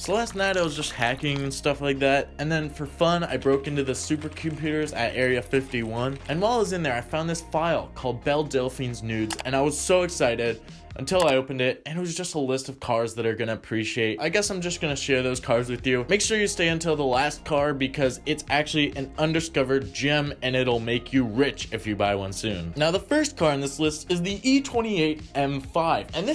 So last night I was just hacking and stuff like that, and then for fun I broke into the supercomputers at Area 51, and while I was in there I found this file called Belle Delphine's Nudes, and I was so excited until I opened it, and it was just a list of cars that are gonna appreciate. I guess I'm just gonna share those cars with you. Make sure you stay until the last car because it's actually an undiscovered gem and it'll make you rich if you buy one soon. Now the first car on this list is the E28 M5, and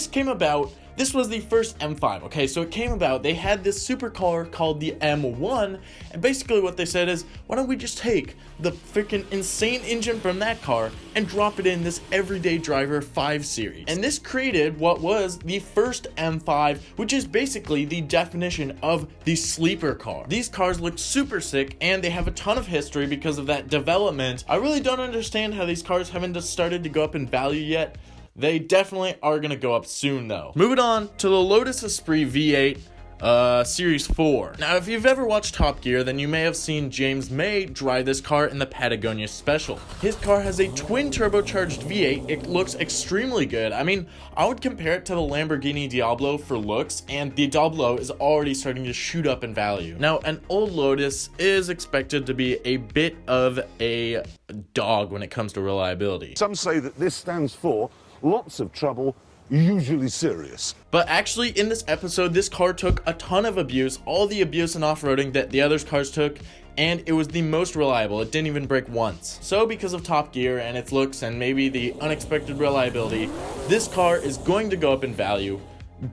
this was the first M5, okay? So it came about, they had this supercar called the M1, and basically what they said is, why don't we just take the freaking insane engine from that car and drop it in this everyday driver 5 series. And this created what was the first M5, which is basically the definition of the sleeper car. These cars look super sick, and they have a ton of history because of that development. I really don't understand how these cars haven't just started to go up in value yet. They definitely are going to go up soon though. Moving on to the Lotus Esprit V8 Series 4. Now if you've ever watched Top Gear, then you may have seen James May drive this car in the Patagonia Special. His car has a twin turbocharged V8. It looks extremely good. I mean, I would compare it to the Lamborghini Diablo for looks, and the Diablo is already starting to shoot up in value. Now an old Lotus is expected to be a bit of a dog when it comes to reliability. Some say that this stands for lots of trouble, usually serious. But actually in this episode, this car took a ton of abuse, all the abuse and off-roading that the other cars took, and it was the most reliable. It didn't even break once. So because of Top Gear and its looks and maybe the unexpected reliability, this car is going to go up in value.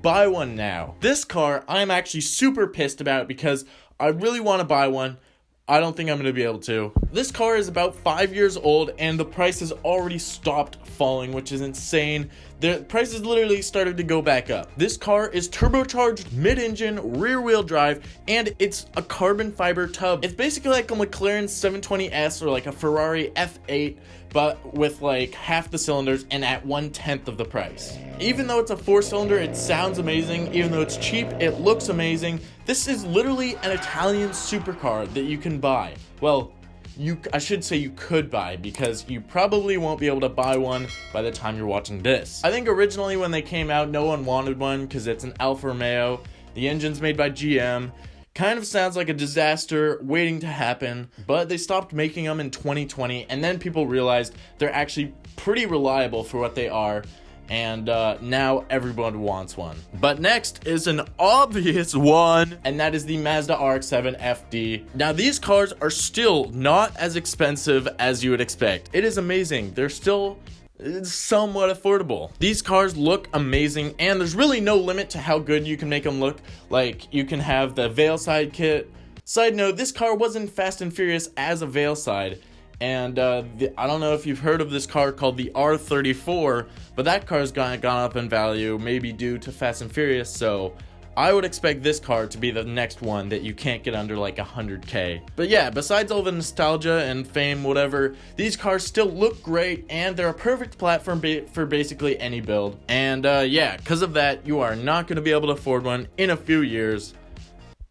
Buy one now. This car I'm actually super pissed about because I really want to buy one. I don't think I'm going to be able to. This car is about 5 years old and the price has already stopped falling, which is insane. The price has literally started to go back up. This car is turbocharged, mid-engine, rear-wheel drive, and it's a carbon fiber tub. It's basically like a McLaren 720S or like a Ferrari F8, but with like half the cylinders and at 1/10 of the price. Even though it's a 4-cylinder, it sounds amazing. Even though it's cheap, it looks amazing. This is literally an Italian supercar that you can buy. Well, I should say you could buy, because you probably won't be able to buy one by the time you're watching this. I think originally when they came out, no one wanted one because it's an Alfa Romeo. The engine's made by GM. Kind of sounds like a disaster waiting to happen, but they stopped making them in 2020, and then people realized they're actually pretty reliable for what they are, and now everyone wants one. But next is an obvious one, and that is the Mazda RX-7 FD. Now these cars are still not as expensive as you would expect. It is amazing. They're still somewhat affordable. These cars look amazing, and there's really no limit to how good you can make them look. Like, you can have the Veilside kit. Side note, this car was in Fast and Furious as a Veilside, and I don't know if you've heard of this car called the R34, but that car's gone up in value, maybe due to Fast and Furious, so I would expect this car to be the next one that you can't get under like 100K. But yeah, besides all the nostalgia and fame, whatever, these cars still look great, and they're a perfect platform for basically any build. And yeah, because of that, you are not going to be able to afford one in a few years.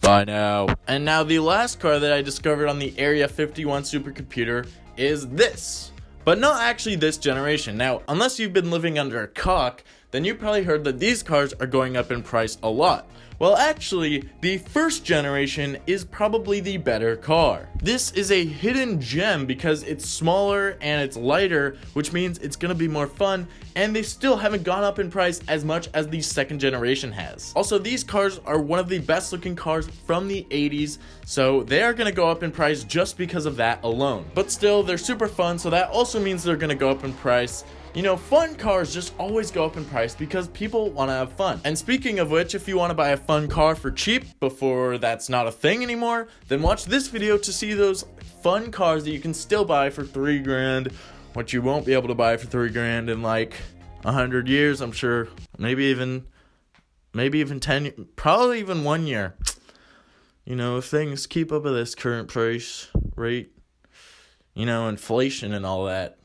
Bye now. And now the last car that I discovered on the Area 51 supercomputer is this. But not actually this generation. Now, unless you've been living under a cock, then you probably heard that these cars are going up in price a lot. Well, actually, the first generation is probably the better car. This is a hidden gem because it's smaller and it's lighter, which means it's gonna be more fun, and they still haven't gone up in price as much as the second generation has. Also, these cars are one of the best looking cars from the 80s, so they are gonna go up in price just because of that alone. But still, they're super fun, so that also means they're gonna go up in price. You know, fun cars just always go up in price because people want to have fun. And speaking of which, if you want to buy a fun car for cheap before that's not a thing anymore, then watch this video to see those fun cars that you can still buy for $3 grand, what you won't be able to buy for $3 grand in like 100 years, I'm sure. Maybe even 10, probably even 1 year. You know, if things keep up at this current price rate, you know, inflation and all that.